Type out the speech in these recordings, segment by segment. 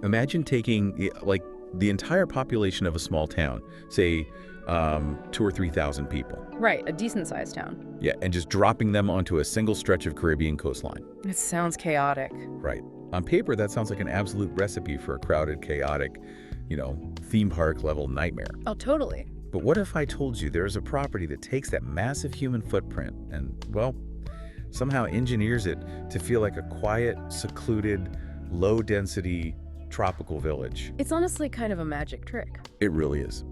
Imagine taking like the entire population of a small town, say 2 or 3,000 people. Right, a decent-sized town. Yeah, and just dropping them onto a single stretch of Caribbean coastline. It sounds chaotic. Right. On paper, that sounds like an absolute recipe for a crowded, chaotic, theme park level nightmare. Oh, totally. But what if I told you there's a property that takes that massive human footprint and, well, somehow engineers it to feel like a quiet, secluded, low-density tropical village? It's honestly kind of a magic trick. It really is.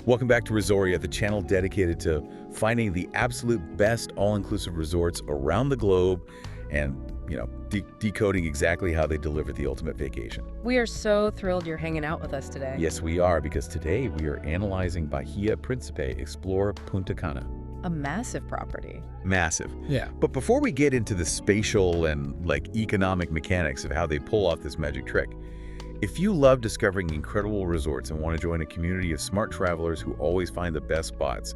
Welcome back to RESORIA, the channel dedicated to finding the absolute best all-inclusive resorts around the globe and, decoding exactly how they deliver the ultimate vacation. We are so thrilled you're hanging out with us today. Yes, we are, because today we are analyzing Bahia Principe Explore Punta Cana. A massive property. Massive. Yeah. But before we get into the spatial and economic mechanics of how they pull off this magic trick, if you love discovering incredible resorts and want to join a community of smart travelers who always find the best spots,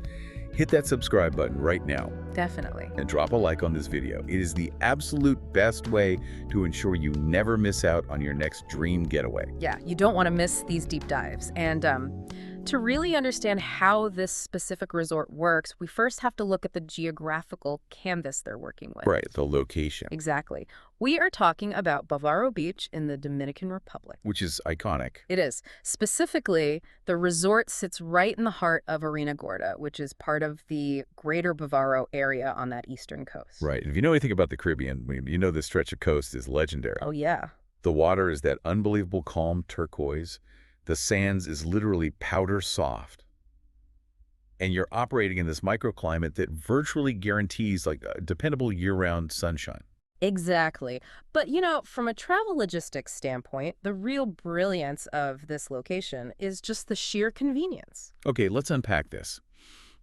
hit that subscribe button right now. Definitely. And drop a like on this video. It is the absolute best way to ensure you never miss out on your next dream getaway. Yeah, you don't want to miss these deep dives. And to really understand how this specific resort works, we first have to look at the geographical canvas they're working with. Right, the location. Exactly. We are talking about Bavaro Beach in the Dominican Republic. Which is iconic. It is. Specifically, the resort sits right in the heart of Arena Gorda, which is part of the greater Bavaro area on that eastern coast. Right. If you know anything about the Caribbean, you know this stretch of coast is legendary. Oh, yeah. The water is that unbelievable calm turquoise. The sands is literally powder soft. And you're operating in this microclimate that virtually guarantees dependable year-round sunshine. Exactly. But, from a travel logistics standpoint, the real brilliance of this location is just the sheer convenience. Okay, let's unpack this.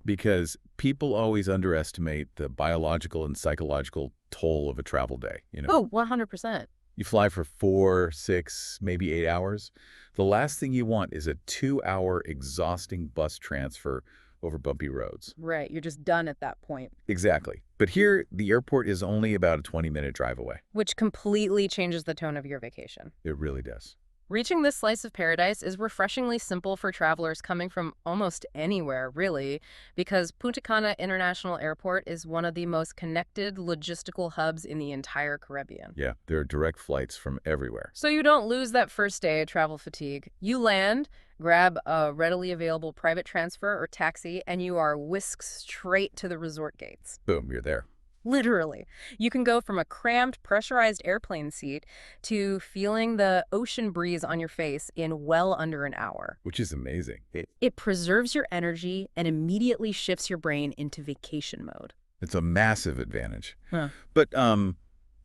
Because people always underestimate the biological and psychological toll of a travel day. Oh, 100%. You fly for 4, 6, maybe 8 hours. The last thing you want is a 2-hour exhausting bus transfer over bumpy roads. Right. You're just done at that point. Exactly. But here, the airport is only about a 20-minute drive away. Which completely changes the tone of your vacation. It really does. Reaching this slice of paradise is refreshingly simple for travelers coming from almost anywhere, really, because Punta Cana International Airport is one of the most connected logistical hubs in the entire Caribbean. Yeah, there are direct flights from everywhere. So you don't lose that first day of travel fatigue. You land, grab a readily available private transfer or taxi, and you are whisked straight to the resort gates. Boom, you're there. Literally. You can go from a cramped, pressurized airplane seat to feeling the ocean breeze on your face in well under an hour. Which is amazing. It preserves your energy and immediately shifts your brain into vacation mode. It's a massive advantage. Huh. But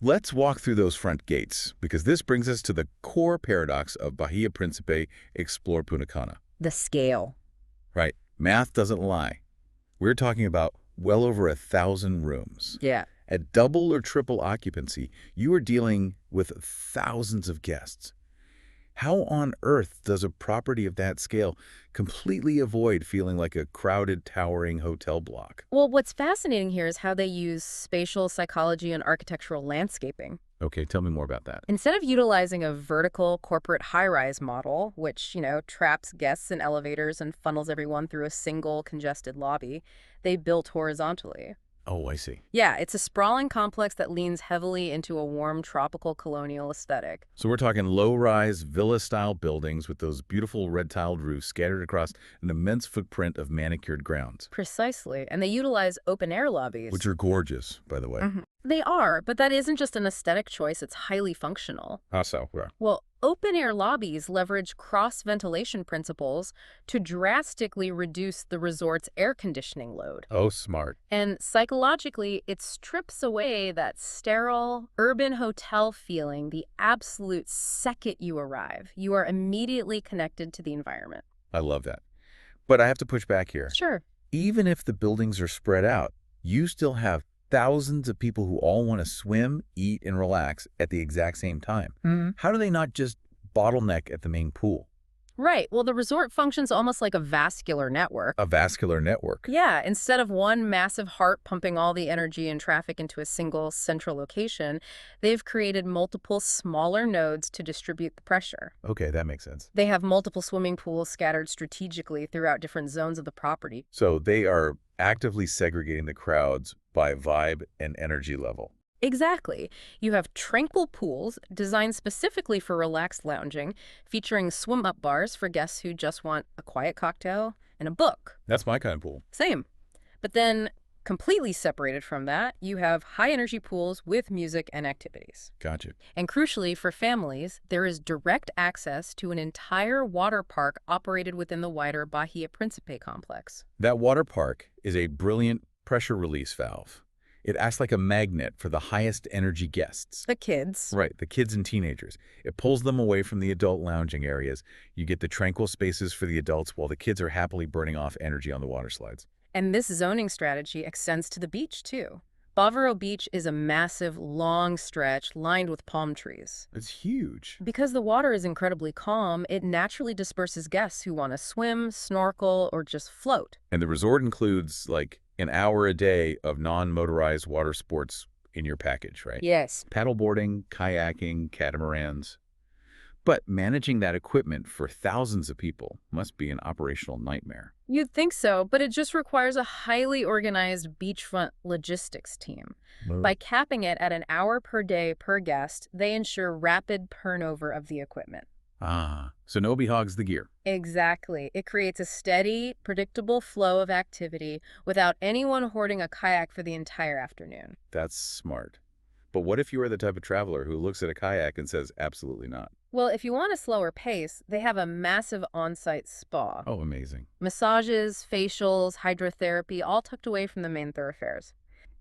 let's walk through those front gates, because this brings us to the core paradox of Bahia Principe Explore Punta Cana. The scale. Right. Math doesn't lie. We're talking about well over 1,000 rooms. Yeah. At double or triple occupancy, you are dealing with thousands of guests. How on earth does a property of that scale completely avoid feeling like a crowded, towering hotel block? Well, what's fascinating here is how they use spatial psychology and architectural landscaping. Okay, tell me more about that. Instead of utilizing a vertical corporate high-rise model, which, traps guests in elevators and funnels everyone through a single congested lobby, they built horizontally. Oh, I see. Yeah, it's a sprawling complex that leans heavily into a warm tropical colonial aesthetic. So we're talking low-rise, villa-style buildings with those beautiful red-tiled roofs scattered across an immense footprint of manicured grounds. Precisely, and they utilize open-air lobbies. Which are gorgeous, by the way. They are, but that isn't just an aesthetic choice, it's highly functional. How so? Yeah. Well, open-air lobbies leverage cross-ventilation principles to drastically reduce the resort's air conditioning load. Oh, smart. And psychologically, it strips away that sterile, urban hotel feeling the absolute second you arrive. You are immediately connected to the environment. I love that. But I have to push back here. Sure. Even if the buildings are spread out, you still have thousands of people who all want to swim, eat, and relax at the exact same time. How do they not just bottleneck at the main pool? Right. Well, the resort functions almost like a vascular network. A vascular network. Yeah, instead of one massive heart pumping all the energy and traffic into a single central location, they've created multiple smaller nodes to distribute the pressure. Okay, that makes sense. They have multiple swimming pools scattered strategically throughout different zones of the property. So they are actively segregating the crowds by vibe and energy level. Exactly. You have tranquil pools designed specifically for relaxed lounging, featuring swim-up bars for guests who just want a quiet cocktail and a book. That's my kind of pool. Same. But then, completely separated from that, you have high-energy pools with music and activities. Gotcha. And crucially, for families, there is direct access to an entire water park operated within the wider Bahia Principe complex. That water park is a brilliant pressure release valve. It acts like a magnet for the highest energy guests. The kids. Right, the kids and teenagers. It pulls them away from the adult lounging areas. You get the tranquil spaces for the adults while the kids are happily burning off energy on the water slides. And this zoning strategy extends to the beach, too. Bavaro Beach is a massive, long stretch lined with palm trees. It's huge. Because the water is incredibly calm, it naturally disperses guests who want to swim, snorkel, or just float. And the resort includes, like, an hour a day of non-motorized water sports in your package, right? Yes. Paddleboarding, kayaking, catamarans. But managing that equipment for thousands of people must be an operational nightmare. You'd think so, but it just requires a highly organized beachfront logistics team. By capping it at an hour per day per guest, they ensure rapid turnover of the equipment. Ah, so nobody hogs the gear. Exactly. It creates a steady, predictable flow of activity without anyone hoarding a kayak for the entire afternoon. That's smart. But what if you are the type of traveler who looks at a kayak and says, absolutely not? Well, if you want a slower pace, they have a massive on-site spa. Oh, amazing. Massages, facials, hydrotherapy, all tucked away from the main thoroughfares.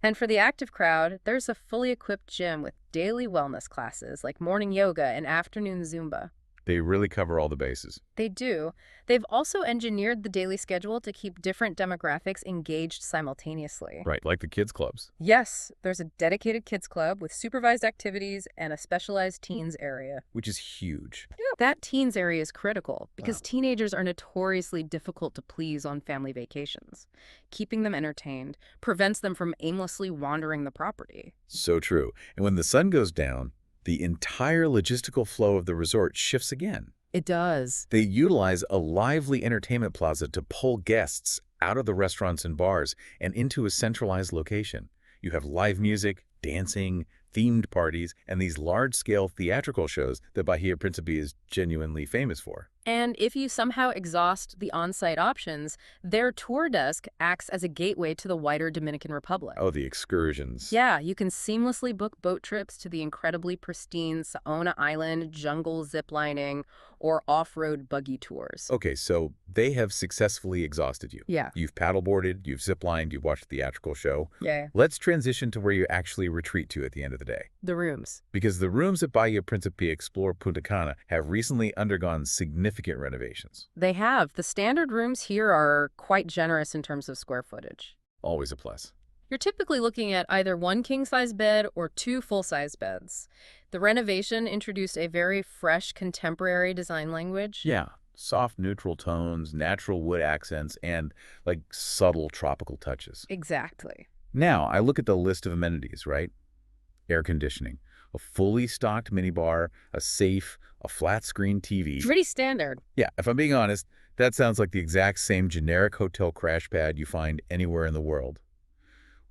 And for the active crowd, there's a fully equipped gym with daily wellness classes like morning yoga and afternoon Zumba. They really cover all the bases. They do. They've also engineered the daily schedule to keep different demographics engaged simultaneously. Right, like the kids' clubs. Yes, there's a dedicated kids club with supervised activities and a specialized teens area. Which is huge. That teens area is critical because teenagers are notoriously difficult to please on family vacations. Keeping them entertained prevents them from aimlessly wandering the property. So true. And when the sun goes down, the entire logistical flow of the resort shifts again. It does. They utilize a lively entertainment plaza to pull guests out of the restaurants and bars and into a centralized location. You have live music, dancing, themed parties, and these large-scale theatrical shows that Bahia Principe is genuinely famous for. And if you somehow exhaust the on-site options, their tour desk acts as a gateway to the wider Dominican Republic. Oh, the excursions. Yeah, you can seamlessly book boat trips to the incredibly pristine Saona Island, jungle ziplining, or off-road buggy tours. Okay, so they have successfully exhausted you. Yeah. You've paddleboarded, you've ziplined, you've watched a theatrical show. Yeah. Let's transition to where you actually retreat to at the end of the day. The rooms. Because the rooms at Bahia Principe Explore Punta Cana have recently undergone significant renovations. They have. The standard rooms here are quite generous in terms of square footage. Always a plus. You're typically looking at either one king-size bed or two full-size beds. The renovation introduced a very fresh, contemporary design language. Yeah, soft neutral tones, natural wood accents, and like subtle tropical touches. Exactly. Now, I look at the list of amenities, right? Air conditioning, a fully stocked minibar, a safe, a flat-screen TV. Pretty standard. Yeah, if I'm being honest, that sounds like the exact same generic hotel crash pad you find anywhere in the world.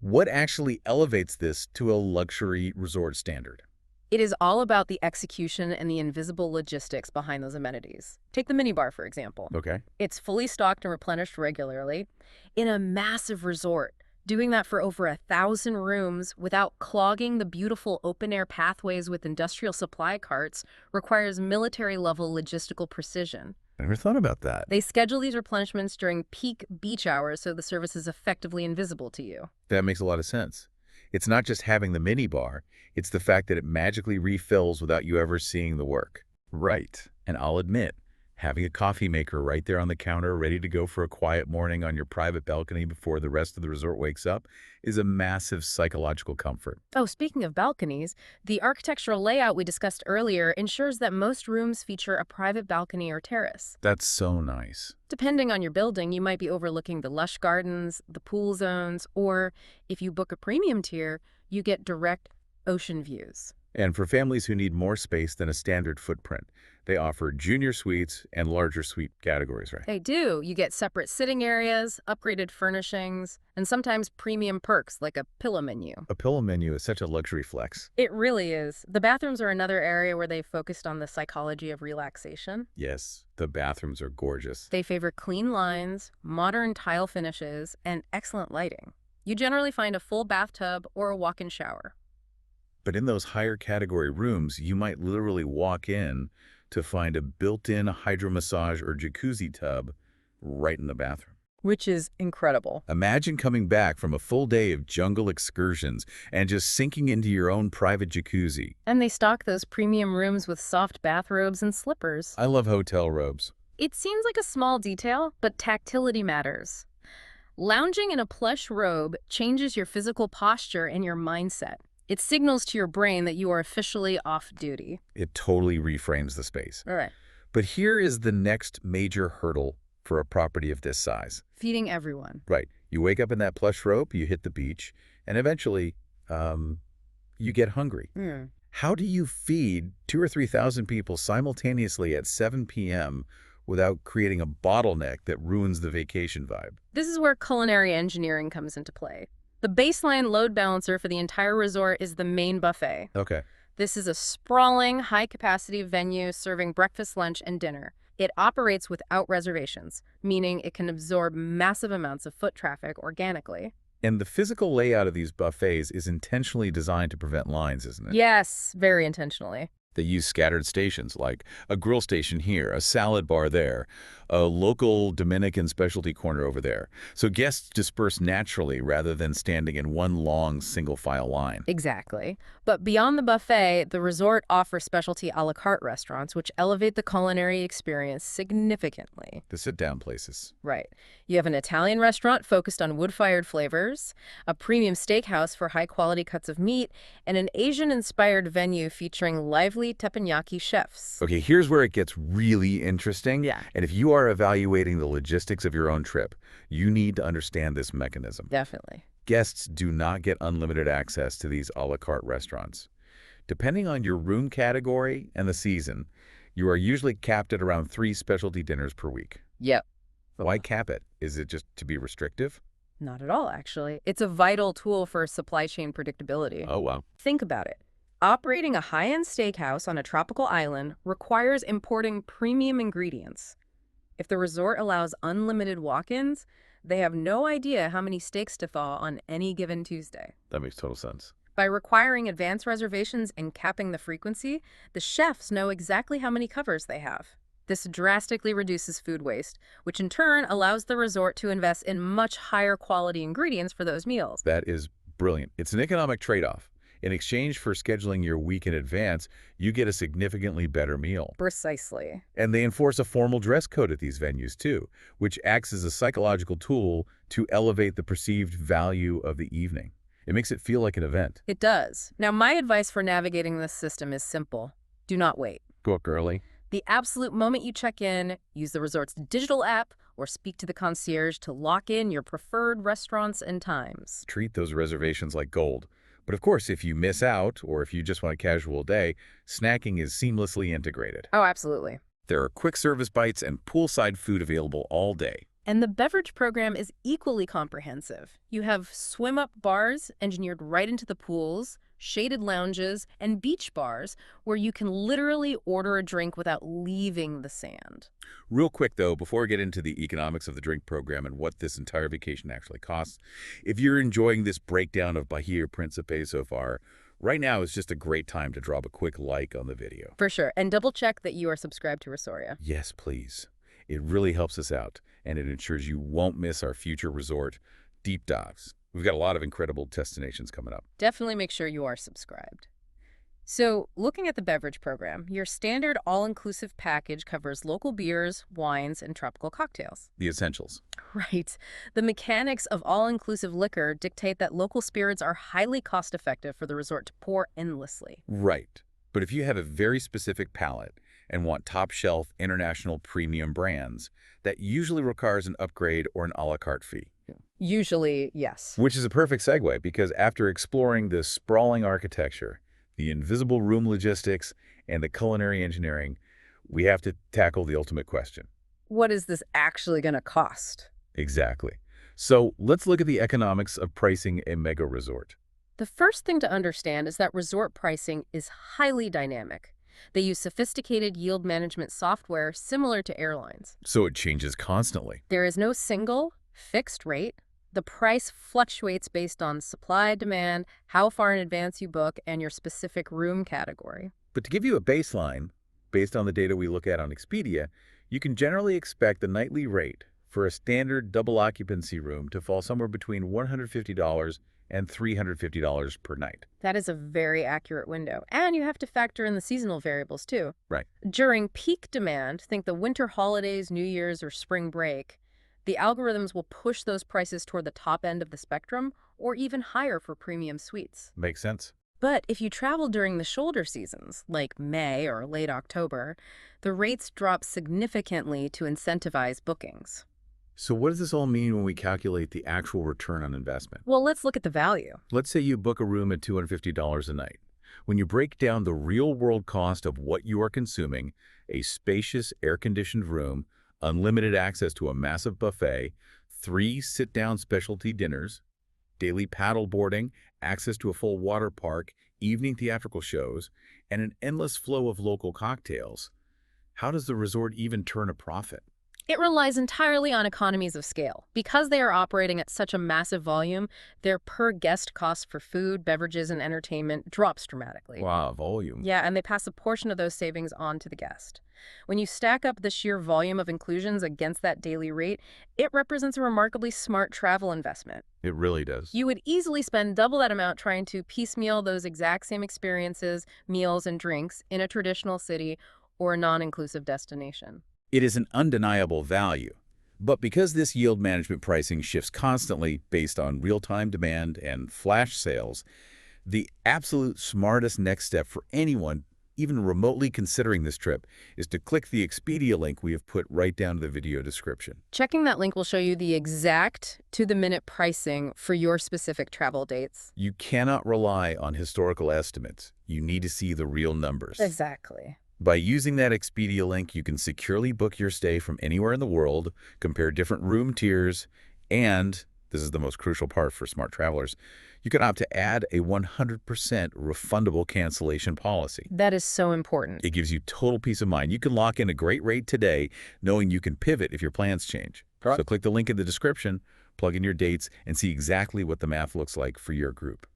What actually elevates this to a luxury resort standard? It is all about the execution and the invisible logistics behind those amenities. Take the minibar, for example. Okay. It's fully stocked and replenished regularly in a massive resort. Doing that for over 1,000 rooms without clogging the beautiful open-air pathways with industrial supply carts requires military-level logistical precision. I never thought about that. They schedule these replenishments during peak beach hours so the service is effectively invisible to you. That makes a lot of sense. It's not just having the minibar, it's the fact that it magically refills without you ever seeing the work. Right. And I'll admit, Having a coffee maker right there on the counter, ready to go for a quiet morning on your private balcony before the rest of the resort wakes up, is a massive psychological comfort. Oh, speaking of balconies, the architectural layout we discussed earlier ensures that most rooms feature a private balcony or terrace. That's so nice. Depending on your building, you might be overlooking the lush gardens, the pool zones, or if you book a premium tier, you get direct ocean views. And for families who need more space than a standard footprint, they offer junior suites and larger suite categories, right? They do. You get separate sitting areas, upgraded furnishings, and sometimes premium perks like a pillow menu. A pillow menu is such a luxury flex. It really is. The bathrooms are another area where they focused on the psychology of relaxation. Yes, the bathrooms are gorgeous. They favor clean lines, modern tile finishes, and excellent lighting. You generally find a full bathtub or a walk-in shower. But in those higher category rooms, you might literally walk in to find a built-in hydromassage or jacuzzi tub right in the bathroom. Which is incredible. Imagine coming back from a full day of jungle excursions and just sinking into your own private jacuzzi. And they stock those premium rooms with soft bathrobes and slippers. I love hotel robes. It seems like a small detail, but tactility matters. Lounging in a plush robe changes your physical posture and your mindset. It signals to your brain that you are officially off duty. It totally reframes the space. All right. But here is the next major hurdle for a property of this size. Feeding everyone. Right. You wake up in that plush robe, you hit the beach, and eventually you get hungry. How do you feed 2,000 or 3,000 people simultaneously at 7 p.m. without creating a bottleneck that ruins the vacation vibe? This is where culinary engineering comes into play. The baseline load balancer for the entire resort is the main buffet. Okay. This is a sprawling, high-capacity venue serving breakfast, lunch, and dinner. It operates without reservations, meaning it can absorb massive amounts of foot traffic organically. And the physical layout of these buffets is intentionally designed to prevent lines, isn't it? Yes, very intentionally. They use scattered stations, like a grill station here, a salad bar there, a local Dominican specialty corner over there. So guests disperse naturally rather than standing in one long single-file line. Exactly. But beyond the buffet, the resort offers specialty a la carte restaurants, which elevate the culinary experience significantly. The sit-down places. Right. You have an Italian restaurant focused on wood-fired flavors, a premium steakhouse for high-quality cuts of meat, and an Asian-inspired venue featuring lively teppanyaki chefs. Okay, here's where it gets really interesting. Yeah. And if you are evaluating the logistics of your own trip, you need to understand this mechanism. Definitely. Guests do not get unlimited access to these a la carte restaurants. Depending on your room category and the season, you are usually capped at around 3 specialty dinners per week. Yep. Why cap it? Is it just to be restrictive? Not at all, actually. It's a vital tool for supply chain predictability. Oh, wow. Think about it. Operating a high-end steakhouse on a tropical island requires importing premium ingredients. If the resort allows unlimited walk-ins, they have no idea how many steaks to thaw on any given Tuesday. That makes total sense. By requiring advance reservations and capping the frequency, the chefs know exactly how many covers they have. This drastically reduces food waste, which in turn allows the resort to invest in much higher quality ingredients for those meals. That is brilliant. It's an economic trade-off. In exchange for scheduling your week in advance, you get a significantly better meal. Precisely. And they enforce a formal dress code at these venues, too, which acts as a psychological tool to elevate the perceived value of the evening. It makes it feel like an event. It does. Now, my advice for navigating this system is simple. Do not wait. Book early. The absolute moment you check in, use the resort's digital app or speak to the concierge to lock in your preferred restaurants and times. Treat those reservations like gold. But of course, if you miss out or if you just want a casual day, snacking is seamlessly integrated. Oh, absolutely. There are quick service bites and poolside food available all day. And the beverage program is equally comprehensive. You have swim-up bars engineered right into the pools, shaded lounges, and beach bars where you can literally order a drink without leaving the sand. Real quick, though, before we get into the economics of the drink program and what this entire vacation actually costs, if you're enjoying this breakdown of Bahia Principe so far, right now is just a great time to drop a quick like on the video. For sure. And double-check that you are subscribed to RESORIA. Yes, please. It really helps us out, and it ensures you won't miss our future resort deep dives. We've got a lot of incredible destinations coming up. Definitely make sure you are subscribed. So, looking at the beverage program, your standard all-inclusive package covers local beers, wines, and tropical cocktails. The essentials. Right. The mechanics of all-inclusive liquor dictate that local spirits are highly cost-effective for the resort to pour endlessly. Right. But if you have a very specific palate and want top-shelf international premium brands, that usually requires an upgrade or an a la carte fee. Usually, yes. Which is a perfect segue because after exploring the sprawling architecture, the invisible room logistics, and the culinary engineering, we have to tackle the ultimate question. What is this actually going to cost? Exactly. So let's look at the economics of pricing a mega resort. The first thing to understand is that resort pricing is highly dynamic. They use sophisticated yield management software similar to airlines. So it changes constantly. There is no single, fixed rate. The price fluctuates based on supply, demand, how far in advance you book, and your specific room category. But to give you a baseline, based on the data we look at on Expedia, you can generally expect the nightly rate for a standard double occupancy room to fall somewhere between $150 and $350 per night. That is a very accurate window. And you have to factor in the seasonal variables, too. Right. During peak demand, think the winter holidays, New Year's, or spring break, the algorithms will push those prices toward the top end of the spectrum or even higher for premium suites. Makes sense. But if you travel during the shoulder seasons, like May or late October, the rates drop significantly to incentivize bookings. So what does this all mean when we calculate the actual return on investment? Well, let's look at the value. Let's say you book a room at $250 a night. When you break down the real-world cost of what you are consuming, a spacious, air-conditioned room, unlimited access to a massive buffet, 3 sit-down specialty dinners, daily paddle boarding, access to a full water park, evening theatrical shows, and an endless flow of local cocktails, how does the resort even turn a profit? It relies entirely on economies of scale. Because they are operating at such a massive volume, their per-guest cost for food, beverages, and entertainment drops dramatically. Wow, volume. Yeah, and they pass a portion of those savings on to the guest. When you stack up the sheer volume of inclusions against that daily rate, it represents a remarkably smart travel investment. It really does. You would easily spend double that amount trying to piecemeal those exact same experiences, meals, and drinks in a traditional city or a non-inclusive destination. It is an undeniable value. But because this yield management pricing shifts constantly based on real-time demand and flash sales, the absolute smartest next step for anyone even remotely considering this trip is to click the Expedia link we have put right down to the video description. Checking that link will show you the exact to-the-minute pricing for your specific travel dates. You cannot rely on historical estimates. You need to see the real numbers. Exactly. By using that Expedia link, you can securely book your stay from anywhere in the world, compare different room tiers, and, this is the most crucial part for smart travelers, you can opt to add a 100% refundable cancellation policy. That is so important. It gives you total peace of mind. You can lock in a great rate today, knowing you can pivot if your plans change. Correct. So click the link in the description, plug in your dates, and see exactly what the math looks like for your group.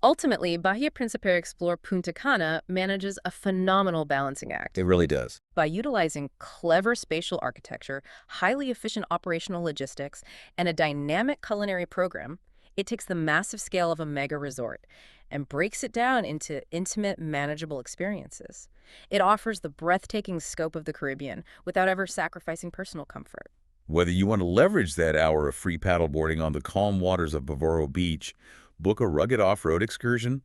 Ultimately, Bahia Principe Explore Punta Cana manages a phenomenal balancing act. It really does. By utilizing clever spatial architecture, highly efficient operational logistics, and a dynamic culinary program, it takes the massive scale of a mega resort and breaks it down into intimate, manageable experiences. It offers the breathtaking scope of the Caribbean without ever sacrificing personal comfort. Whether you want to leverage that hour of free paddleboarding on the calm waters of Bavaro Beach, book a rugged off-road excursion,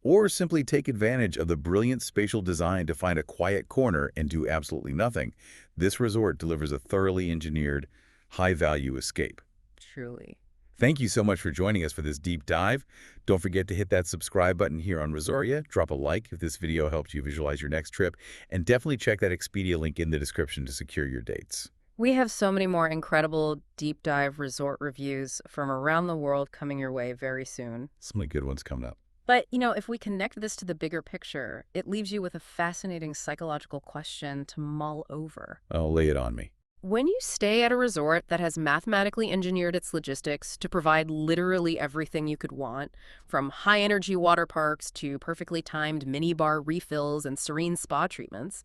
or simply take advantage of the brilliant spatial design to find a quiet corner and do absolutely nothing, this resort delivers a thoroughly engineered, high-value escape. Truly. Thank you so much for joining us for this deep dive. Don't forget to hit that subscribe button here on RESORIA. Drop a like if this video helped you visualize your next trip, and definitely check that Expedia link in the description to secure your dates. We have so many more incredible deep dive resort reviews from around the world coming your way very soon. Some good ones coming up. But, if we connect this to the bigger picture, it leaves you with a fascinating psychological question to mull over. Oh, lay it on me. When you stay at a resort that has mathematically engineered its logistics to provide literally everything you could want, from high-energy water parks to perfectly timed minibar refills and serene spa treatments,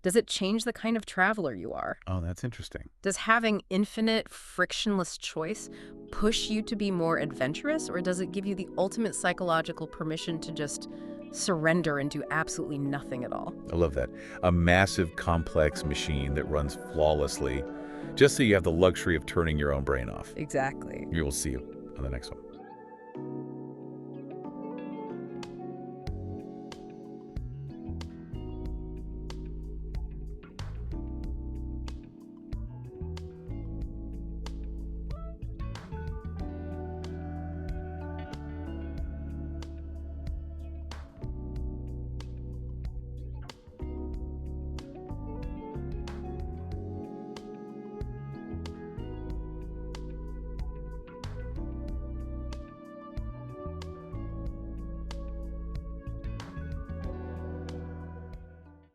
does it change the kind of traveler you are? Oh, that's interesting. Does having infinite, frictionless choice push you to be more adventurous, or does it give you the ultimate psychological permission to just surrender and do absolutely nothing at all. I love that. A massive, complex machine that runs flawlessly, just so you have the luxury of turning your own brain off. Exactly. We will see you on the next one.